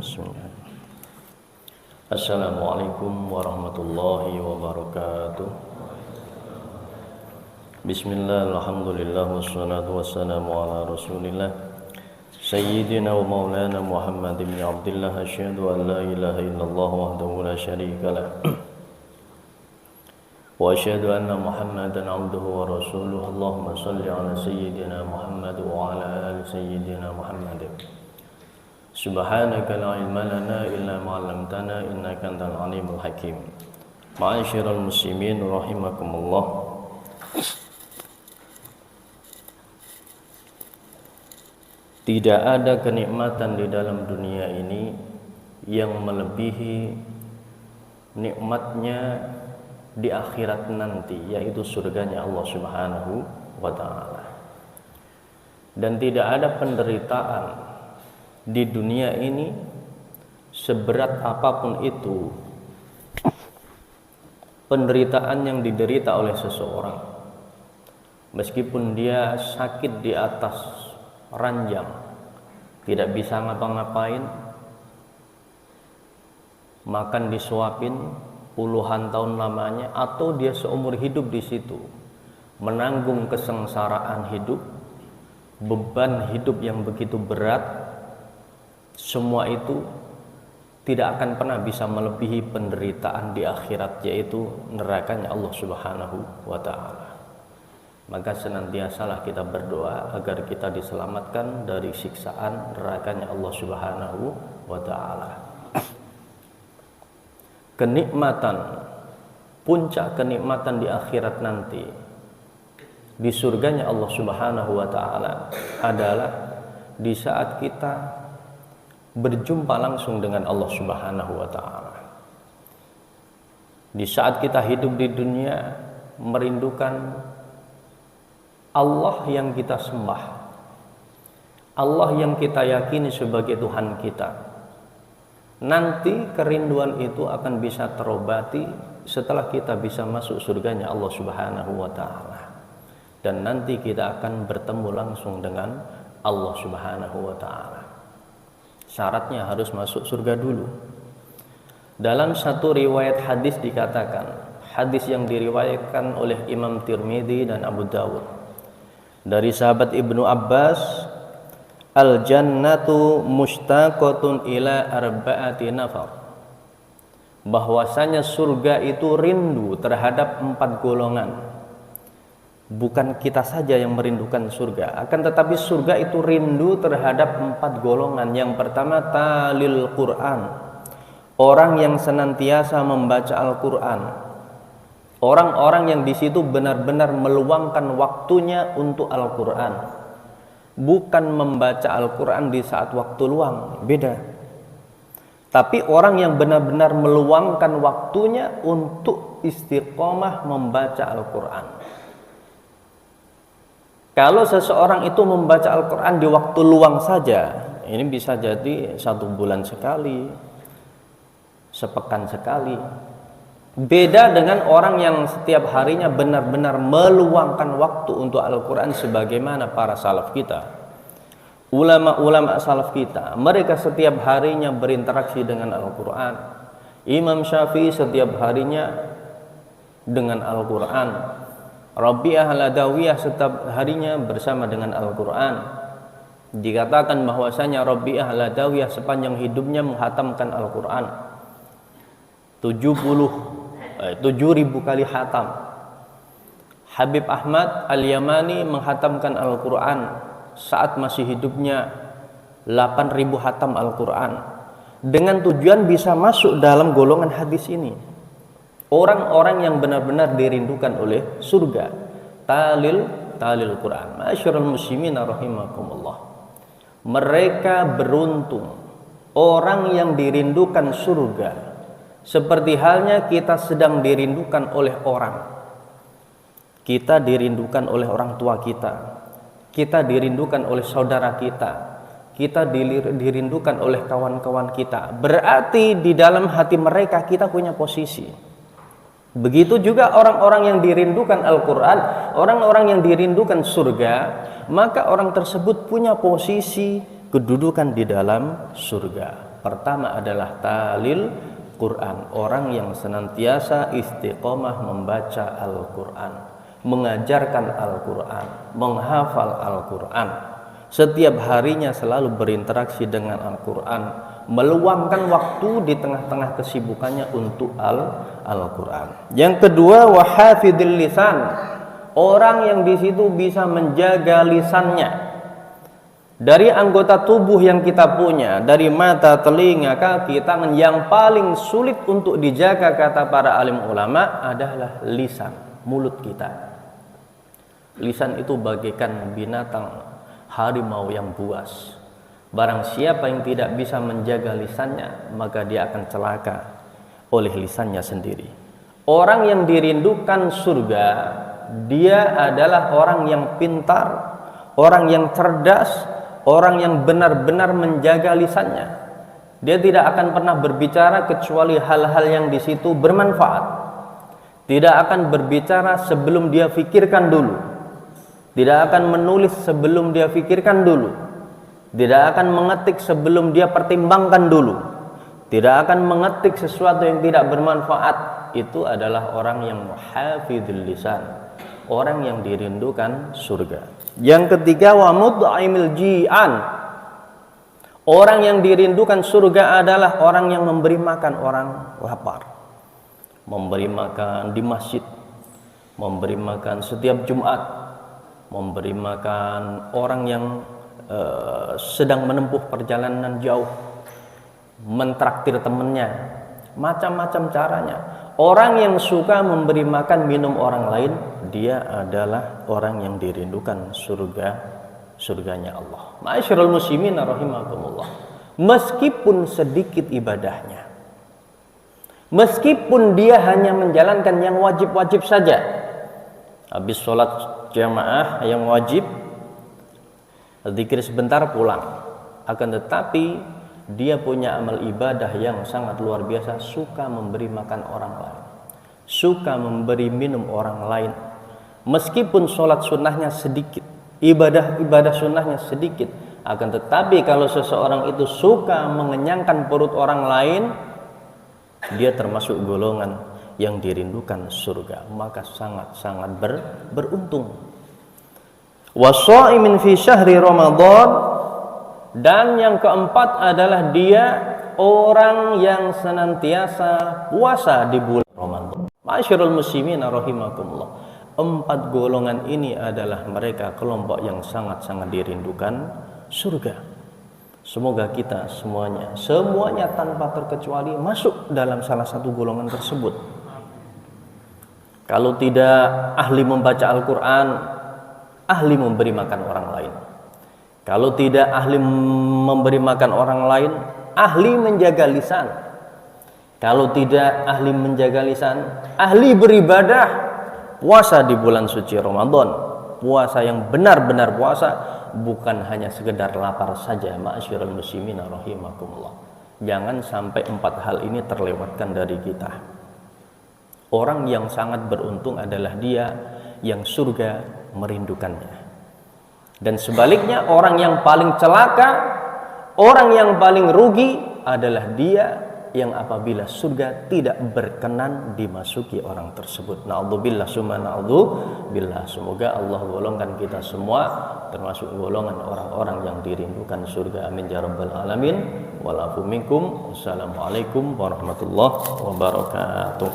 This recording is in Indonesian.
Bismillah. Assalamualaikum warahmatullahi wabarakatuh. Bismillah, alhamdulillah, wassalatu wassalamu ala rasulillah Sayyidina wa maulana Muhammad ibn Abdullah. Asyhadu an la ilaha illallah wahdahu la syarika lah wa asyhadu anna Muhammadan abduhu wa rasuluh. Allahumma salli ala Sayyidina Muhammad wa ala ali Sayyidina Muhammad. Subhanaka la ilma lana illa ma 'allamtana innaka antal alimul hakim. Ma'asyiral muslimin rahimakumullah. Tidak ada kenikmatan di dalam dunia ini yang melebihi nikmatnya di akhirat nanti, yaitu surganya Allah Subhanahu wa ta'ala. Dan tidak ada penderitaan di dunia ini seberat apapun itu penderitaan yang diderita oleh seseorang, meskipun dia sakit di atas ranjang, tidak bisa ngapa-ngapain, makan disuapin puluhan tahun lamanya, atau dia seumur hidup di situ menanggung kesengsaraan hidup, beban hidup yang begitu berat. Semua itu tidak akan pernah bisa melebihi penderitaan di akhirat, yaitu nerakanya Allah Subhanahu wa ta'ala. Maka senantiasalah kita berdoa agar kita diselamatkan dari siksaan nerakanya Allah Subhanahu wa ta'ala. Kenikmatan, puncak kenikmatan di akhirat nanti, di surganya Allah Subhanahu wa ta'ala, adalah di saat kita berjumpa langsung dengan Allah Subhanahu wa ta'ala. Di saat kita hidup di dunia merindukan Allah yang kita sembah, Allah yang kita yakini sebagai Tuhan kita, nanti kerinduan itu akan bisa terobati setelah kita bisa masuk surganya Allah Subhanahu wa ta'ala. Dan nanti kita akan bertemu langsung dengan Allah Subhanahu wa ta'ala. Syaratnya harus masuk surga dulu. Dalam satu riwayat hadis dikatakan, hadis yang diriwayatkan oleh Imam Tirmidzi dan Abu Dawud, dari sahabat Ibnu Abbas, al-jannatu mushtaqatun ila arba'ati nafar, bahwasanya surga itu rindu terhadap 4 golongan. Bukan kita saja yang merindukan surga, akan tetapi surga itu rindu terhadap 4 golongan. Yang pertama, talil Quran, orang yang senantiasa membaca Al-Quran, orang-orang yang di situ benar-benar meluangkan waktunya untuk Al-Quran, bukan membaca Al-Quran di saat waktu luang, beda. Tapi orang yang benar-benar meluangkan waktunya untuk istiqomah membaca Al-Quran. Kalau seseorang itu membaca Al-Quran di waktu luang saja, ini bisa jadi 1 bulan sekali, sepekan sekali. Beda dengan orang yang setiap harinya benar-benar meluangkan waktu untuk Al-Quran, sebagaimana para salaf kita, ulama-ulama salaf kita. Mereka setiap harinya berinteraksi dengan Al-Quran. Imam Syafi'i setiap harinya dengan Al-Quran. Rabi'ah al-Adawiyah setiap harinya bersama dengan Al-Quran. Dikatakan bahwasanya Rabi'ah al-Adawiyah sepanjang hidupnya menghatamkan Al-Quran 7.000 kali hatam. Habib Ahmad al-Yamani menghatamkan Al-Quran saat masih hidupnya 8.000 hatam Al-Quran, dengan tujuan bisa masuk dalam golongan hadis ini. Orang-orang yang benar-benar dirindukan oleh surga, talil Quran. Ma'asyiral muslimin rahimakumullah. Mereka beruntung, orang yang dirindukan surga, seperti halnya kita sedang dirindukan oleh orang. Kita dirindukan oleh orang tua kita dirindukan oleh saudara kita dirindukan oleh kawan-kawan kita. Berarti di dalam hati mereka kita punya posisi. Begitu juga orang-orang yang dirindukan Al-Quran, orang-orang yang dirindukan surga, maka orang tersebut punya posisi kedudukan di dalam surga. Pertama adalah talil Quran, orang yang senantiasa istiqomah membaca Al-Quran, mengajarkan Al-Quran, menghafal Al-Quran, setiap harinya selalu berinteraksi dengan Al-Quran, meluangkan waktu di tengah-tengah kesibukannya untuk Al-Quran. Yang kedua, wahafidil lisan, orang yang di situ bisa menjaga lisannya. Dari anggota tubuh yang kita punya, dari mata, telinga, kaki, tangan, yang paling sulit untuk dijaga kata para alim ulama adalah lisan, mulut kita. Lisan itu bagaikan binatang harimau yang buas. Barang siapa yang tidak bisa menjaga lisannya, maka dia akan celaka oleh lisannya sendiri. Orang yang dirindukan surga, dia adalah orang yang pintar, orang yang cerdas, orang yang benar-benar menjaga lisannya. Dia tidak akan pernah berbicara kecuali hal-hal yang di situ bermanfaat. Tidak akan berbicara sebelum dia pikirkan dulu. Tidak akan menulis sebelum dia pikirkan dulu. Tidak akan mengetik sebelum dia pertimbangkan dulu. Tidak akan mengetik sesuatu yang tidak bermanfaat. Itu adalah orang yang hafidhul lisan, orang yang dirindukan surga. Yang ketiga, wa mut'imil ji'an, orang yang dirindukan surga adalah orang yang memberi makan orang lapar, memberi makan di masjid, memberi makan setiap Jumat, memberi makan orang yang sedang menempuh perjalanan jauh, mentraktir temannya, macam-macam caranya. Orang yang suka memberi makan minum orang lain, dia adalah orang yang dirindukan surganya Allah. Ma'asyiral muslimin rahimakumullah. Meskipun sedikit ibadahnya, meskipun dia hanya menjalankan yang wajib-wajib saja, habis sholat jamaah yang wajib, zikir sebentar pulang, akan tetapi dia punya amal ibadah yang sangat luar biasa, suka memberi makan orang lain, suka memberi minum orang lain. Meskipun sholat sunnahnya sedikit, ibadah sunnahnya sedikit, akan tetapi kalau seseorang itu suka mengenyangkan perut orang lain, dia termasuk golongan yang dirindukan surga, maka sangat-sangat beruntung. Wasaimin fi syahri Ramadan, dan yang keempat adalah dia orang yang senantiasa puasa di bulan Ramadan. Ma'asyiral muslimin rahimakumullah. 4 golongan ini adalah mereka kelompok yang sangat-sangat dirindukan surga. Semoga kita semuanya tanpa terkecuali masuk dalam salah satu golongan tersebut. Kalau tidak ahli membaca Al-Quran, ahli memberi makan orang lain. Kalau tidak ahli memberi makan orang lain, ahli menjaga lisan. Kalau tidak ahli menjaga lisan, ahli beribadah, puasa di bulan suci Ramadan. Puasa yang benar-benar puasa, bukan hanya sekedar lapar saja. Ma'asyiral muslimin rahimakumullah. Jangan sampai 4 hal ini terlewatkan dari kita. Orang yang sangat beruntung adalah dia yang surga merindukannya. Dan sebaliknya, orang yang paling celaka, orang yang paling rugi adalah dia yang apabila surga tidak berkenan dimasuki orang tersebut. Na'udzubillah summa na'udzubillah. Semoga Allah golongkan kita semua termasuk golongan orang-orang yang dirindukan surga. Amin ya rabbal alamin. Walafu minkum. Wassalamualaikum warahmatullahi wabarakatuh.